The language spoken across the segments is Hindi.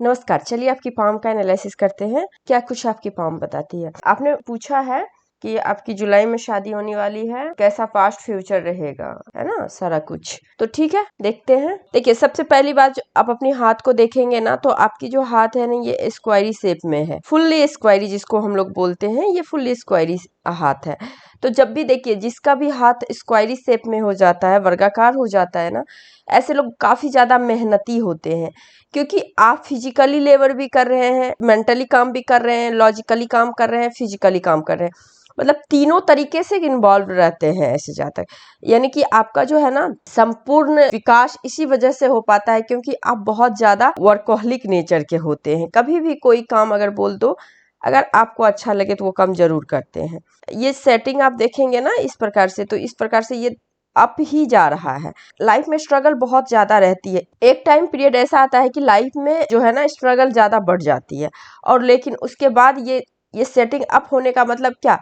नमस्कार, चलिए आपकी पाम का एनालिसिस करते हैं। क्या कुछ आपकी पाम बताती है। आपने पूछा है कि आपकी जुलाई में शादी होने वाली है, कैसा पास्ट फ्यूचर रहेगा, है ना, सारा कुछ। तो ठीक है, देखते हैं। देखिए, सबसे पहली बात, आप अपने हाथ को देखेंगे ना, तो आपकी जो हाथ है ना, ये स्क्वायरी शेप में है, फुल्ली स्क्वायरी जिसको हम लोग बोलते हैं, ये फुल्ली स्क्वायरी हाथ है। तो जब भी देखिए, जिसका भी हाथ स्क्वायरी शेप में हो जाता है, वर्गाकार हो जाता है ना, ऐसे लोग काफी ज्यादा मेहनती होते हैं, क्योंकि आप फिजिकली लेबर भी कर रहे हैं, मेंटली काम भी कर रहे हैं, लॉजिकली काम कर रहे हैं, फिजिकली काम कर रहे हैं, मतलब तीनों तरीके से इन्वॉल्व रहते हैं ऐसे जहाँ तक। यानी कि आपका जो है ना, संपूर्ण विकास इसी वजह से हो पाता है क्योंकि आप बहुत ज्यादा वर्कोहलिक नेचर के होते हैं। कभी भी कोई काम अगर बोल दो, अगर आपको अच्छा लगे तो वो काम जरूर करते हैं। ये सेटिंग आप देखेंगे ना इस प्रकार से, तो इस प्रकार से ये अप ही जा रहा है। लाइफ में स्ट्रगल बहुत ज्यादा रहती है। एक टाइम पीरियड ऐसा आता है कि लाइफ में जो है ना, स्ट्रगल ज्यादा बढ़ जाती है, और लेकिन उसके बाद ये सेटिंग अप होने का मतलब क्या,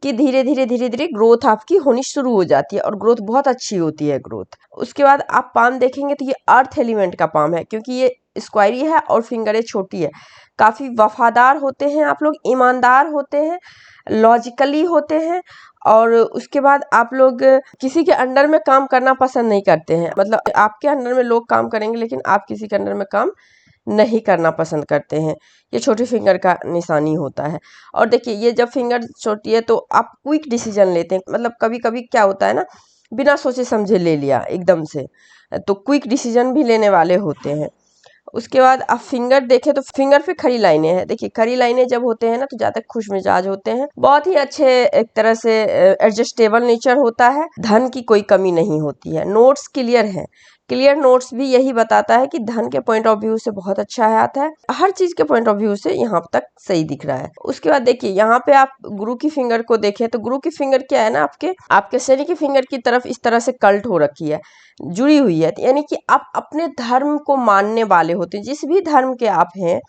कि धीरे धीरे ग्रोथ आपकी होनी शुरू हो जाती है, और ग्रोथ बहुत अच्छी होती है ग्रोथ। उसके बाद आप पाम देखेंगे तो ये अर्थ एलिमेंट का पाम है, क्योंकि ये स्क्वायरी है और फिंगरें छोटी है। काफी वफादार होते हैं आप लोग, ईमानदार होते हैं, लॉजिकली होते हैं, और उसके बाद आप लोग किसी के अंडर में काम करना पसंद नहीं करते हैं। मतलब आपके अंडर में लोग काम करेंगे, लेकिन आप किसी के अंडर में काम नहीं करना पसंद करते हैं। ये छोटी फिंगर का निशानी होता है। और देखिए, ये जब फिंगर छोटी है तो आप क्विक डिसीजन लेते हैं। मतलब कभी कभी क्या होता है ना, बिना सोचे समझे ले लिया एकदम से, तो क्विक डिसीजन भी लेने वाले होते हैं। उसके बाद आप फिंगर देखें तो फिंगर पे खड़ी लाइनें हैं। देखिए, खड़ी लाइनें जब होते हैं ना, तो ज्यादा खुश मिजाज होते हैं, बहुत ही अच्छे, एक तरह से एडजस्टेबल नेचर होता है, धन की कोई कमी नहीं होती है, नोट्स क्लियर है। क्लियर नोट्स भी यही बताता है कि धन के पॉइंट ऑफ व्यू से बहुत अच्छा हाथ है, हर चीज के पॉइंट ऑफ व्यू से यहाँ तक सही दिख रहा है। उसके बाद देखिए, यहाँ पे आप गुरु की फिंगर को देखें तो गुरु की फिंगर क्या है ना, आपके शनि की फिंगर की तरफ इस तरह से कल्ट हो रखी है, जुड़ी हुई है। यानी कि आप अपने धर्म को मानने वाले होते हैं, जिस भी धर्म के आप हैं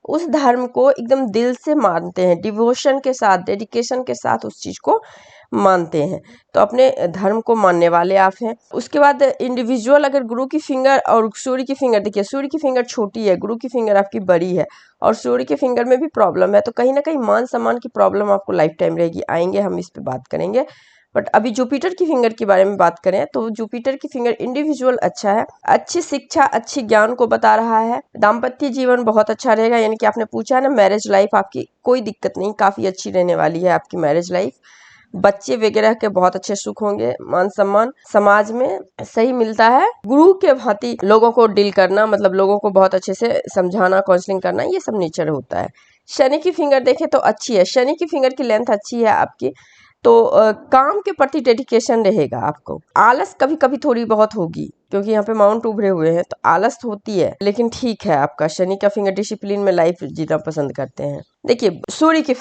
उस धर्म को एकदम दिल से मानते हैं, डिवोशन के साथ, डेडिकेशन के साथ उस चीज को मानते हैं। तो अपने धर्म को मानने वाले आप हैं। उसके बाद इंडिविजुअल, अगर गुरु की फिंगर और सूर्य की फिंगर देखिए, सूर्य की फिंगर छोटी है, गुरु की फिंगर आपकी बड़ी है, और सूर्य की फिंगर में भी प्रॉब्लम है, तो कहीं ना कहीं मान सम्मान की प्रॉब्लम आपको लाइफ टाइम रहेगी। आएंगे हम इस पे बात करेंगे। बट अभी जुपिटर की फिंगर के बारे में बात करें तो जुपिटर की फिंगर इंडिविजुअल अच्छा है, अच्छी शिक्षा, अच्छी ज्ञान को बता रहा है। दाम्पत्य जीवन बहुत अच्छा रहेगा, यानी कि आपने पूछा है ना, मैरिज लाइफ आपकी कोई दिक्कत नहीं, काफी अच्छी रहने वाली है आपकी मैरिज लाइफ। बच्चे वगैरह के बहुत अच्छे सुख होंगे, मान सम्मान समाज में सही मिलता है। गुरु के भांति लोगों को डील करना, मतलब लोगों को बहुत अच्छे से समझाना, काउंसलिंग करना, ये सब नेचर होता है। शनि की फिंगर देखें तो अच्छी है, शनि की फिंगर की लेंथ अच्छी है आपकी, तो काम के प्रति डेडिकेशन रहेगा आपको। आलस कभी कभी थोड़ी बहुत होगी, क्योंकि यहाँ पे माउंट उभरे हुए हैं, तो आलस होती है, लेकिन ठीक है। आपका शनि का फिंगर डिसिप्लिन में लाइफ जीना पसंद करते हैं। देखिए, सूर्य की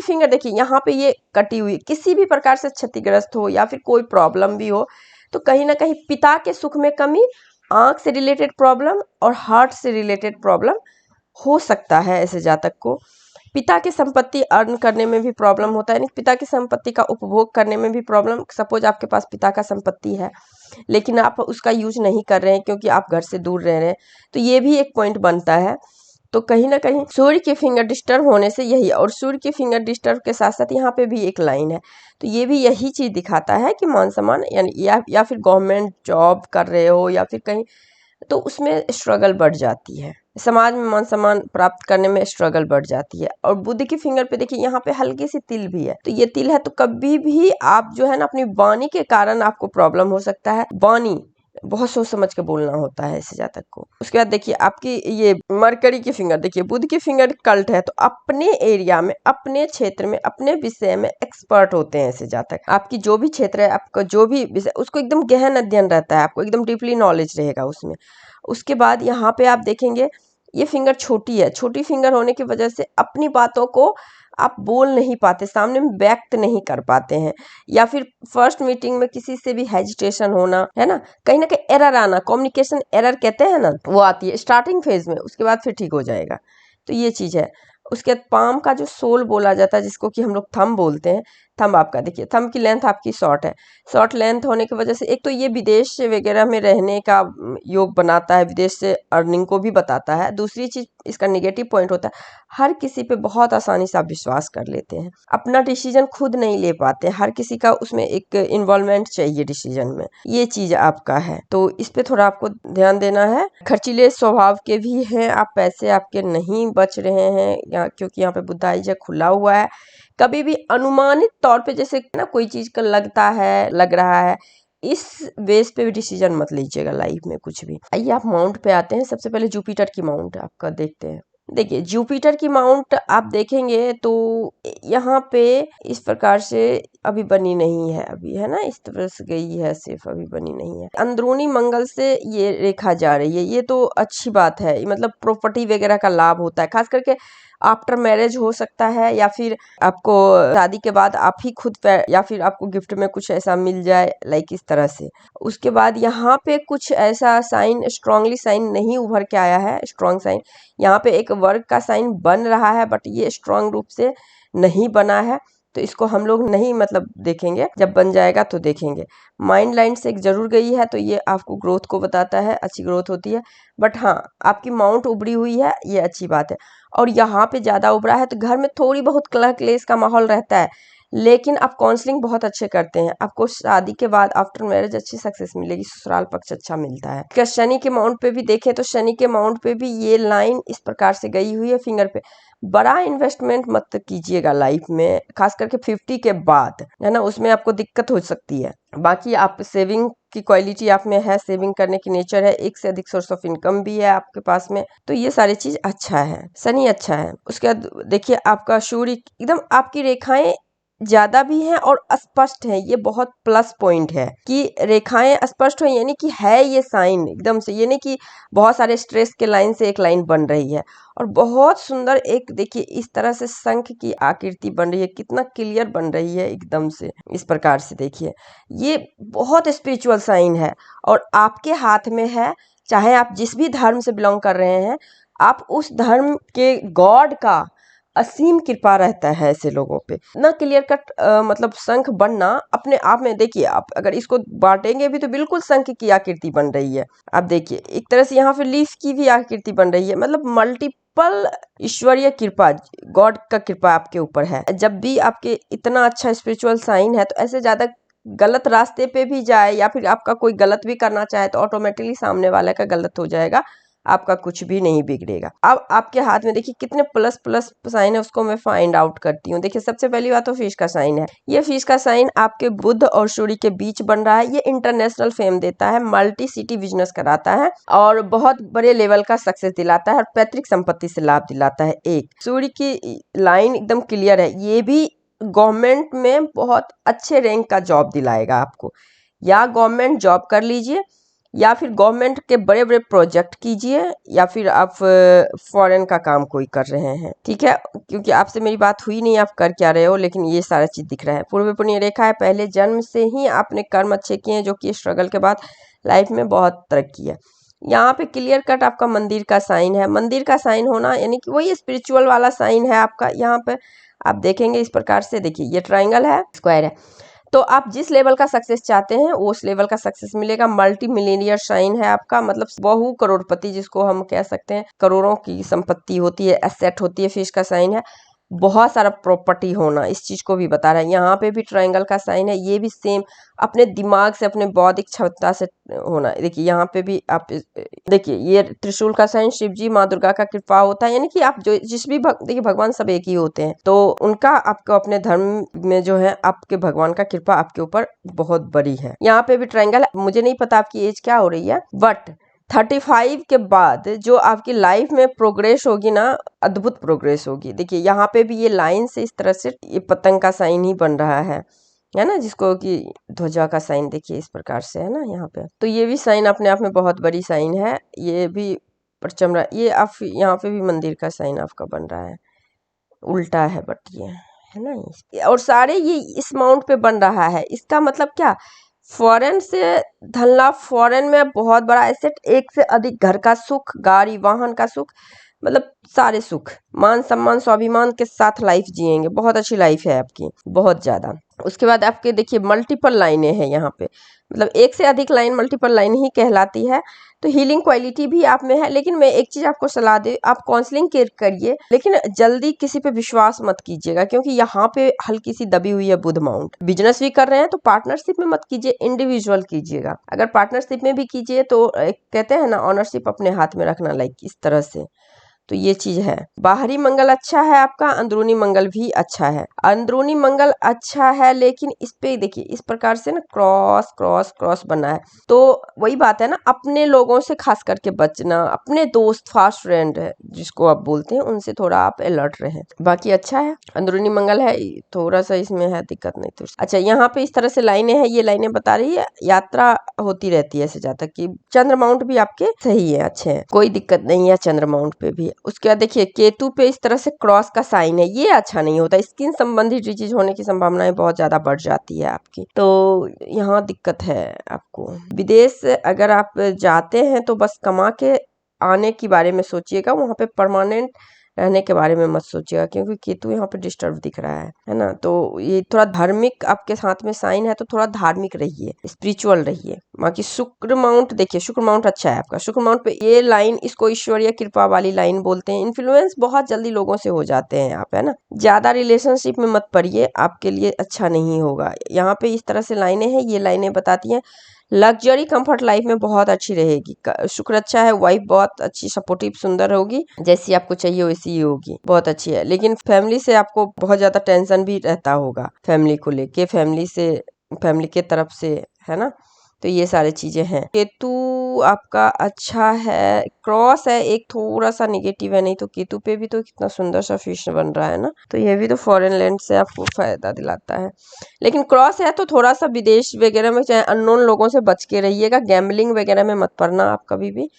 फिंगर देखिए, यहाँ पे ये कटी हुई, किसी भी प्रकार से क्षतिग्रस्त हो या फिर कोई प्रॉब्लम भी हो, तो कहीं ना कहीं पिता के सुख में कमी, आंख से रिलेटेड प्रॉब्लम और हार्ट से रिलेटेड प्रॉब्लम हो सकता है ऐसे जातक को। पिता की संपत्ति अर्न करने में भी प्रॉब्लम होता है, यानी पिता की संपत्ति का उपभोग करने में भी प्रॉब्लम। सपोज आपके पास पिता का संपत्ति है, लेकिन आप उसका यूज नहीं कर रहे हैं क्योंकि आप घर से दूर रह रहे हैं, तो ये भी एक पॉइंट बनता है। तो कहीं ना कहीं सूर्य के फिंगर डिस्टर्ब होने से यही, और सूर्य के फिंगर डिस्टर्ब के साथ साथ यहाँ पे भी एक लाइन है, तो ये भी यही चीज दिखाता है कि मान सम्मान, यानी या फिर गवर्नमेंट जॉब कर रहे हो या फिर कहीं, तो उसमें स्ट्रगल बढ़ जाती है, समाज में मान सम्मान प्राप्त करने में स्ट्रगल बढ़ जाती है। और बुध की फिंगर पे देखिए, यहाँ पे हल्की सी तिल भी है, तो ये तिल है, तो कभी भी आप जो है ना, अपनी वाणी के कारण आपको प्रॉब्लम हो सकता है। वाणी बहुत सोच समझ के बोलना होता है ऐसे जातक को। उसके बाद देखिए, आपकी ये मरकरी की फिंगर देखिए, बुध की फिंगर कल्ट है, तो अपने एरिया में, अपने क्षेत्र में, अपने विषय में एक्सपर्ट होते हैं ऐसे जातक। आपकी जो भी क्षेत्र है, आपका जो भी विषय, उसको एकदम गहन अध्ययन रहता है, आपको एकदम डीपली नॉलेज रहेगा उसमें। उसके बाद यहाँ पे आप देखेंगे, ये फिंगर छोटी है, छोटी फिंगर होने की वजह से अपनी बातों को आप बोल नहीं पाते, सामने में व्यक्त नहीं कर पाते हैं, या फिर फर्स्ट मीटिंग में किसी से भी हेजिटेशन होना, है ना, कहीं ना कहीं एरर आना, कम्युनिकेशन एरर कहते हैं ना, वो आती है स्टार्टिंग फेज में, उसके बाद फिर ठीक हो जाएगा। तो ये चीज है। उसके बाद पाम का जो सोल बोला जाता है, जिसको कि हम लोग थंब बोलते हैं, थंब आपका देखिए, थंब की लेंथ आपकी शॉर्ट है। शॉर्ट लेंथ होने की वजह से एक तो ये विदेश वगैरह में रहने का योग बनाता है, विदेश से अर्निंग को भी बताता है। दूसरी चीज इसका निगेटिव पॉइंट होता है, हर किसी पे बहुत आसानी से आप विश्वास कर लेते हैं, अपना डिसीजन खुद नहीं ले पाते, हर किसी का उसमें एक इन्वॉल्वमेंट चाहिए डिसीजन में, ये चीज आपका है। तो इस पे थोड़ा आपको ध्यान देना है। खर्चीले स्वभाव के भी हैं आप, पैसे आपके नहीं बच रहे हैं क्योंकि यहाँ पे बुधाइजा खुला हुआ है। कभी भी अनुमानित तौर पे जैसे ना कोई चीज का लगता है, लग रहा है, इस बेस पे भी डिसीजन मत लीजिएगा लाइफ में कुछ भी। आइए आप माउंट पे आते हैं। सबसे पहले जुपिटर की माउंट आपका देखते हैं। देखिए जुपिटर की माउंट आप देखेंगे तो यहाँ पे इस प्रकार से अभी बनी नहीं है, अभी है ना, इस तरह से गई है, सिर्फ अभी बनी नहीं है। अंदरूनी मंगल से ये रेखा जा रही है, ये तो अच्छी बात है, मतलब प्रॉपर्टी वगैरह का लाभ होता है, खास करके आफ्टर मैरिज हो सकता है, या फिर आपको शादी के बाद आप ही खुद या फिर आपको गिफ्ट में कुछ ऐसा मिल जाए, लाइक इस तरह से। उसके बाद यहाँ पे कुछ ऐसा साइन, स्ट्रांगली साइन नहीं उभर के आया है, स्ट्रांग साइन। यहाँ पे एक वर्ग का साइन बन रहा है, बट ये स्ट्रांग रूप से नहीं बना है, तो इसको हम लोग नहीं मतलब देखेंगे, जब बन जाएगा तो देखेंगे। माइंड लाइन से एक जरूर गई है, तो ये आपको ग्रोथ को बताता है, अच्छी ग्रोथ होती है। बट हाँ, आपकी माउंट उभरी हुई है, ये अच्छी बात है। और यहाँ पे ज़्यादा उभरा है तो घर में थोड़ी बहुत कलह क्लेश का माहौल रहता है, लेकिन आप काउंसलिंग बहुत अच्छे करते हैं, आपको शादी के बाद आफ्टर मैरिज अच्छी सक्सेस मिलेगी, ससुराल पक्ष अच्छा मिलता है। क्या शनि के माउंट पे भी देखें तो शनि के माउंट पे भी ये लाइन इस प्रकार से गई हुई है फिंगर पे। बड़ा इन्वेस्टमेंट मत कीजिएगा लाइफ में, खास करके 50 के बाद, है ना, उसमें आपको दिक्कत हो सकती है। बाकी आप सेविंग की क्वालिटी आप में है, सेविंग करने की नेचर है, एक से अधिक सोर्स ऑफ इनकम भी है आपके पास में, तो ये सारी चीज अच्छा है, शनि अच्छा है। उसके बाद देखिए आपका सूर्य एकदम, आपकी रेखाएं ज्यादा भी हैं और स्पष्ट है, ये बहुत प्लस पॉइंट है कि रेखाएं स्पष्ट हो, यानी कि है ये साइन एकदम से, ये नहीं कि बहुत सारे स्ट्रेस के लाइन से एक लाइन बन रही है। और बहुत सुंदर एक देखिए इस तरह से शंख की आकृति बन रही है, कितना क्लियर बन रही है एकदम से, इस प्रकार से देखिए, ये बहुत स्पिरिचुअल साइन है और आपके हाथ में है। चाहे आप जिस भी धर्म से बिलोंग कर रहे हैं, आप उस धर्म के गॉड का असीम कृपा रहता है ऐसे लोगों पे ना। क्लियर कट मतलब शंख बनना अपने आप में, देखिए आप अगर इसको बांटेंगे भी तो बिल्कुल शंख की आकृति बन रही है। आप देखिए एक तरह से यहाँ पे लीफ की भी आकृति बन रही है, मतलब मल्टीपल ईश्वरीय कृपा, गॉड का कृपा आपके ऊपर है। जब भी आपके इतना अच्छा स्पिरिचुअल साइन है, तो ऐसे ज्यादा गलत रास्ते पे भी जाए या फिर आपका कोई गलत भी करना चाहे तो ऑटोमेटिकली सामने वाले का गलत हो जाएगा, आपका कुछ भी नहीं बिगड़ेगा। अब आपके हाथ में देखिए कितने प्लस प्लस साइन है, उसको मैं फाइंड आउट करती हूँ। देखिए सबसे पहली बात तो फिश का साइन है, ये फिश का साइन आपके बुध और सूर्य के बीच बन रहा है। ये इंटरनेशनल फेम देता है, मल्टी सिटी बिजनेस कराता है और बहुत बड़े लेवल का सक्सेस दिलाता है और पैतृक संपत्ति से लाभ दिलाता है। एक सूर्य की लाइन एकदम क्लियर है, ये भी गवर्नमेंट में बहुत अच्छे रैंक का जॉब दिलाएगा आपको, या गवर्नमेंट जॉब कर लीजिए या फिर गवर्नमेंट के बड़े बड़े प्रोजेक्ट कीजिए, या फिर आप फॉरेन का काम कोई कर रहे हैं, ठीक है, क्योंकि आपसे मेरी बात हुई नहीं आप कर क्या रहे हो, लेकिन ये सारा चीज दिख रहा है। पूर्व पुण्य रेखा है, पहले जन्म से ही आपने कर्म अच्छे किए हैं, जो कि स्ट्रगल के बाद लाइफ में बहुत तरक्की है। यहाँ पे क्लियर कट आपका मंदिर का साइन है, मंदिर का साइन होना यानी कि वही स्पिरिचुअल वाला साइन है आपका। यहाँ पे आप देखेंगे इस प्रकार से, देखिए ये ट्राइंगल है, स्क्वायर है, तो आप जिस लेवल का सक्सेस चाहते हैं उस लेवल का सक्सेस मिलेगा। मल्टी मिलीनियर साइन है आपका, मतलब बहु करोड़पति जिसको हम कह सकते हैं, करोड़ों की संपत्ति होती है, एसेट होती है, फिश का साइन है। बहुत सारा प्रॉपर्टी होना इस चीज को भी बता रहा है। यहाँ पे भी ट्रायंगल का साइन है, ये भी सेम अपने दिमाग से, अपने बौद्धिक क्षमता से होना। देखिए यहाँ पे भी आप देखिए ये त्रिशूल का साइन, शिव जी माँ दुर्गा का कृपा होता है, यानी कि आप जो जिस भी देखिए भगवान सब एक ही होते हैं, तो उनका आपको अपने धर्म में जो है आपके भगवान का कृपा आपके ऊपर बहुत बड़ी है। यहाँ पे भी ट्रायंगल, मुझे नहीं पता आपकी एज क्या हो रही है, बट 35 के बाद जो आपकी लाइफ में प्रोग्रेस होगी ना, अद्भुत प्रोग्रेस होगी। देखिए यहाँ पे भी ये लाइन से इस तरह से ये पतंग का साइन ही बन रहा है ना, जिसको कि ध्वजा का साइन देखिए इस प्रकार से है ना यहाँ पे। तो ये भी साइन अपने आप में बहुत बड़ी साइन है, ये भी परचम रहा, ये आप यहाँ पे भी मंदिर का साइन आपका बन रहा है, उल्टा है बट ये है ना, और सारे ये इस माउंट पे बन रहा है। इसका मतलब क्या, फॉरेन से धन लाभ, फॉरेन में बहुत बड़ा एसेट, एक से अधिक घर का सुख, गाड़ी वाहन का सुख, मतलब सारे सुख, मान सम्मान स्वाभिमान के साथ लाइफ जिएंगे, बहुत अच्छी लाइफ है आपकी, बहुत ज्यादा। उसके बाद आपके देखिए मल्टीपल लाइनें हैं यहाँ पे, मतलब एक से अधिक लाइन मल्टीपल लाइन ही कहलाती है। तो हीलिंग क्वालिटी भी आप में है, लेकिन मैं एक चीज आपको सलाह दे, आप काउंसलिंग करिए, लेकिन जल्दी किसी पे विश्वास मत कीजिएगा, क्योंकि यहाँ पे हल्की सी दबी हुई है बुध माउंट। बिजनेस भी कर रहे हैं तो पार्टनरशिप में मत कीजिए, इंडिविजुअल कीजिएगा। अगर पार्टनरशिप में भी कीजिए तो कहते हैं ना, ऑनरशिप अपने हाथ में रखना, लाइक इस तरह से। तो ये चीज है। बाहरी मंगल अच्छा है आपका, अंदरूनी मंगल भी अच्छा है। अंदरूनी मंगल अच्छा है, लेकिन इस पे देखिए इस प्रकार से ना क्रॉस क्रॉस क्रॉस बना है। तो वही बात है ना, अपने लोगों से खास करके बचना, अपने दोस्त फास्ट फ्रेंड है जिसको आप बोलते हैं, उनसे थोड़ा आप अलर्ट रहें। बाकी अच्छा है, अंदरूनी मंगल है, थोड़ा सा इसमें है दिक्कत नहीं तो। अच्छा, यहाँ पे इस तरह से लाइनें हैं, ये लाइनें बता रही है यात्रा होती रहती है ऐसे जाता कि चंद्र माउंट भी आपके सही है, अच्छे हैं, कोई दिक्कत नहीं है चंद्र माउंट पे भी। उसके बाद देखिए केतु पे इस तरह से क्रॉस का साइन है, ये अच्छा नहीं होता, स्किन संबंधी डिजीज होने की संभावनाएं बहुत ज्यादा बढ़ जाती है आपकी, तो यहाँ दिक्कत है आपको। विदेश अगर आप जाते हैं तो बस कमा के आने के बारे में सोचिएगा, वहाँ पे परमानेंट रहने के बारे में मत सोचिएगा, क्योंकि केतु यहाँ पे डिस्टर्ब दिख रहा है ना। तो ये थोड़ा धार्मिक आपके साथ में साइन है, तो थोड़ा धार्मिक रहिए, स्पिरिचुअल रहिए। बाकी शुक्र माउंट देखिए, शुक्र माउंट अच्छा है आपका। शुक्र माउंट पे ये लाइन, इसको ईश्वरीय कृपा वाली लाइन बोलते हैं। इन्फ्लुएंस बहुत जल्दी लोगों से हो जाते हैं आप, है ना। ज्यादा रिलेशनशिप में मत पड़िए, आपके लिए अच्छा नहीं होगा। यहाँ पे इस तरह से लाइनें हैं, ये लाइनें बताती हैं लग्जरी कंफर्ट लाइफ में बहुत अच्छी रहेगी। शुक्र अच्छा है, वाइफ बहुत अच्छी सपोर्टिव सुंदर होगी, जैसी आपको चाहिए वैसी ही होगी, बहुत अच्छी है। लेकिन फैमिली से आपको बहुत ज्यादा टेंशन भी रहता होगा, फैमिली को लेके, फैमिली के तरफ से, है ना। तो ये सारी चीजें हैं। केतु आपका अच्छा है, क्रॉस है, एक थोड़ा सा निगेटिव है, नहीं तो केतु पे भी तो कितना सुंदर सा फिश बन रहा है ना, तो ये भी तो फॉरेन लैंड से आपको फायदा दिलाता है। लेकिन क्रॉस है तो थोड़ा सा विदेश वगैरह में, चाहे अननोन लोगों से बच के रहिएगा, गैम्बलिंग वगैरह में मत पड़ना आप कभी भी,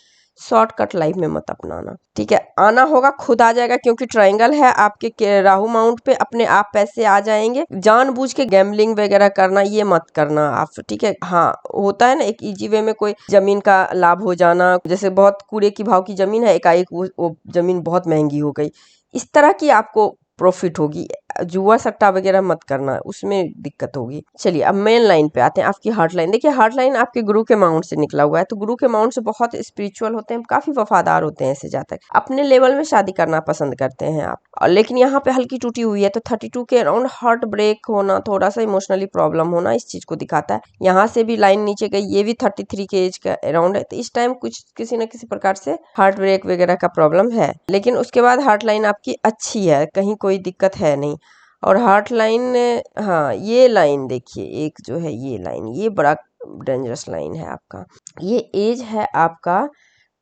शॉर्टकट लाइफ में मत अपनाना, ठीक है। आना होगा खुद आ जाएगा, क्योंकि ट्रायंगल है आपके राहु माउंट पे, अपने आप पैसे आ जाएंगे। जानबूझ के गैम्बलिंग वगैरह करना ये मत करना आप, ठीक है। हाँ, होता है ना एक इजी वे में कोई जमीन का लाभ हो जाना, जैसे बहुत कूड़े की भाव की जमीन है, एकाएक वो जमीन बहुत महंगी हो गई, इस तरह की आपको प्रॉफिट होगी। जुआ सट्टा वगैरह मत करना, उसमें दिक्कत होगी। चलिए अब मेन लाइन पे आते हैं, आपकी हार्ट लाइन। देखिए हार्ट लाइन आपके गुरु के माउंट से निकला हुआ है, तो गुरु के माउंट से बहुत स्पिरिचुअल होते हैं, काफी वफादार होते हैं ऐसे जातक, अपने लेवल में शादी करना पसंद करते हैं आप। और लेकिन यहाँ पे हल्की टूटी हुई है, तो 32 के अराउंड हार्ट ब्रेक होना, थोड़ा सा इमोशनली प्रॉब्लम होना, इस चीज को दिखाता है। यहाँ से भी लाइन नीचे गई, ये भी 33 के एज का अराउंड है, तो इस टाइम कुछ किसी न किसी प्रकार से हार्ट ब्रेक वगैरह का प्रॉब्लम है। लेकिन उसके बाद हार्ट लाइन आपकी अच्छी है, कहीं कोई दिक्कत है नहीं। और हार्ट लाइन, हाँ ये लाइन देखिए, एक जो है ये लाइन, ये बड़ा डेंजरस लाइन है आपका। ये एज है आपका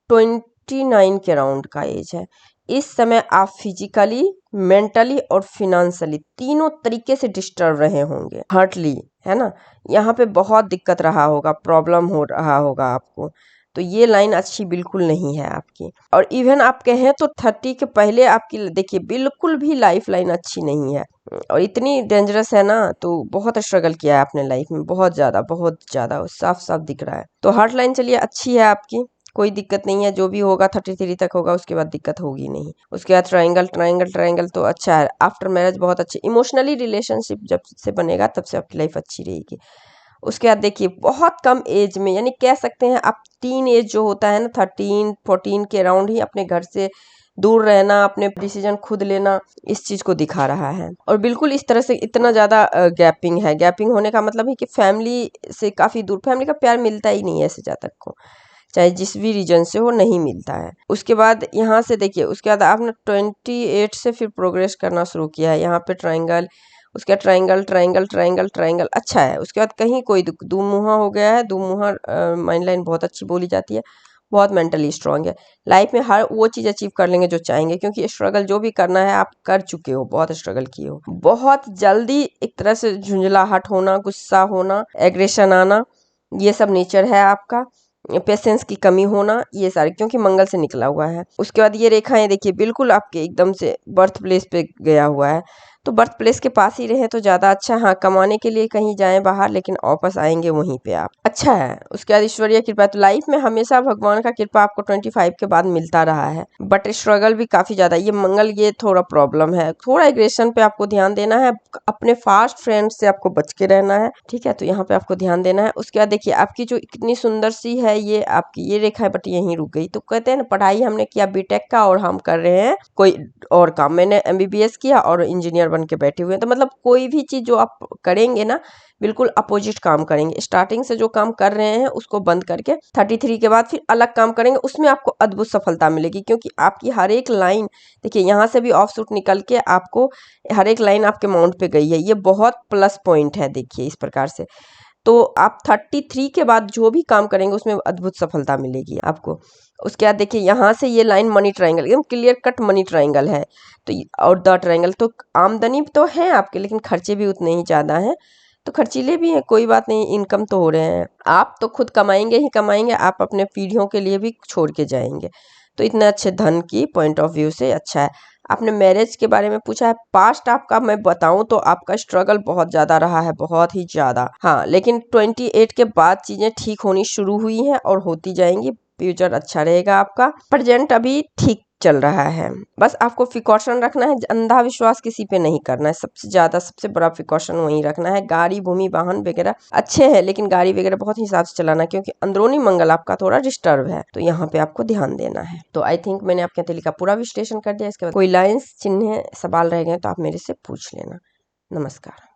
29 के राउंड का एज है। इस समय आप फिजिकली, मेंटली और फिनेंशियली तीनों तरीके से डिस्टर्ब रहे होंगे, हार्टली, है ना। यहाँ पे बहुत दिक्कत रहा होगा, प्रॉब्लम हो रहा होगा आपको, तो ये लाइन अच्छी बिल्कुल नहीं है आपकी। और इवन आप कहें तो 30 के पहले आपकी देखिए बिल्कुल भी लाइफ लाइन अच्छी नहीं है, और इतनी डेंजरस है ना, तो बहुत स्ट्रगल किया है अपने लाइफ में, बहुत ज्यादा साफ साफ दिख रहा है। तो हार्ट लाइन चलिए अच्छी है आपकी, कोई दिक्कत नहीं है, जो भी होगा 33 तक होगा, उसके बाद दिक्कत होगी नहीं। उसके बाद ट्रायंगल तो अच्छा है, आफ्टर मैरिज बहुत अच्छे इमोशनली रिलेशनशिप जब से बनेगा तब से आपकी लाइफ अच्छी रहेगी। उसके बाद देखिए बहुत कम एज में, यानी कह सकते हैं आप टीन एज जो होता है ना, 13-14 के अराउंड ही अपने घर से दूर रहना, अपने डिसीजन खुद लेना, इस चीज को दिखा रहा है। और बिल्कुल इस तरह से इतना ज्यादा गैपिंग है, गैपिंग होने का मतलब है कि फैमिली से काफी दूर, फैमिली का प्यार मिलता ही नहीं है ऐसे जातक को, चाहे जिस भी रीजन से हो, नहीं मिलता है। उसके बाद यहाँ से देखिए, उसके बाद आपने 28 से फिर प्रोग्रेस करना शुरू किया है, यहाँ पे ट्रायंगल, उसके बाद ट्रायंगल अच्छा है। उसके बाद कहीं कोई दुमुहा हो गया है, दुमुहा माइंड लाइन बहुत अच्छी बोली जाती है, बहुत मेंटली स्ट्रांग है, लाइफ में हर वो चीज अचीव कर लेंगे जो चाहेंगे, क्योंकि स्ट्रगल जो भी करना है आप कर चुके हो, बहुत स्ट्रगल किए हो। बहुत जल्दी एक तरह से झुंझलाहट होना, गुस्सा होना, एग्रेशन आना, ये सब नेचर है आपका। पेशेंस की कमी होना, ये सारे क्योंकि मंगल से निकला हुआ है। उसके बाद ये रेखाएं देखिए बिल्कुल आपके एकदम से बर्थ प्लेस पे गया हुआ है, तो बर्थ प्लेस के पास ही रहे तो ज़्यादा अच्छा है। हाँ, कमाने के लिए कहीं जाएं बाहर, लेकिन वापस आएंगे वहीं पे आप, अच्छा है। उसके बाद ईश्वरीय कृपा, तो लाइफ में हमेशा भगवान का कृपा आपको 25 के बाद मिलता रहा है, बट स्ट्रगल भी काफी ज्यादा। ये मंगल, ये थोड़ा प्रॉब्लम है, थोड़ा एग्रेशन पे आपको ध्यान देना है, अपने फास्ट फ्रेंड से आपको बच के रहना है, ठीक है। तो यहाँ पे आपको ध्यान देना है। उसके बाद देखिए आपकी जो इतनी सुंदर सी है ये आपकी ये रेखा है, बट यहीं रुक गई। तो कहते हैं ना, पढ़ाई हमने किया बीटेक का और हम कर रहे हैं कोई और काम। मैंने एमबीबीएस किया और इंजीनियर बन के बैठे हुए हैं। तो मतलब कोई भी चीज जो आप करेंगे ना, बिल्कुल अपोजिट काम करेंगे। स्टार्टिंग से जो काम कर रहे हैं उसको बंद करके 33 के बाद फिर अलग काम करेंगे, उसमें आपको अद्भुत सफलता मिलेगी। क्योंकि आपकी हर एक लाइन, देखिए यहाँ से भी ऑफशूट निकल के आपको हर एक लाइन आपके माउंट पे गई है, ये बहुत प्लस पॉइंट है। देखिए इस प्रकार से तो आप 33 के बाद जो भी काम करेंगे उसमें अद्भुत सफलता मिलेगी आपको। उसके बाद देखिए यहाँ से ये लाइन मनी ट्रायंगल, एकदम क्लियर कट मनी ट्रायंगल है। तो और द ट्रायंगल, तो आमदनी तो है आपके, लेकिन खर्चे भी उतने ही ज़्यादा हैं। तो खर्चीले भी हैं, कोई बात नहीं, इनकम तो हो रहे हैं। आप तो खुद कमाएंगे ही कमाएंगे, आप अपने पीढ़ियों के लिए भी छोड़ के जाएंगे। तो इतने अच्छे धन की पॉइंट ऑफ व्यू से अच्छा है। आपने मैरिज के बारे में पूछा है, पास्ट आपका मैं बताऊं तो आपका स्ट्रगल बहुत ज़्यादा रहा है, बहुत ही ज़्यादा। हाँ, लेकिन 28 के बाद चीज़ें ठीक होनी शुरू हुई हैं और होती जाएंगी। फ्यूचर अच्छा रहेगा आपका, प्रेजेंट अभी ठीक चल रहा है। बस आपको प्रिकॉशन रखना है, अंधा विश्वास किसी पे नहीं करना है, सबसे ज़्यादा सबसे बड़ा प्रिकॉशन वही रखना है। गाड़ी भूमि वाहन वगैरह अच्छे हैं, लेकिन गाड़ी वगैरह बहुत हिसाब से चलाना, क्योंकि अंदरूनी मंगल आपका थोड़ा डिस्टर्ब है, तो यहाँ पे आपको ध्यान देना है। तो आई थिंक मैंने आपके हथेली का पूरा विश्लेषण कर दिया। इसके बाद कोई लाइन्स चिन्ह सवाल रह गए तो आप मेरे से पूछ लेना। नमस्कार।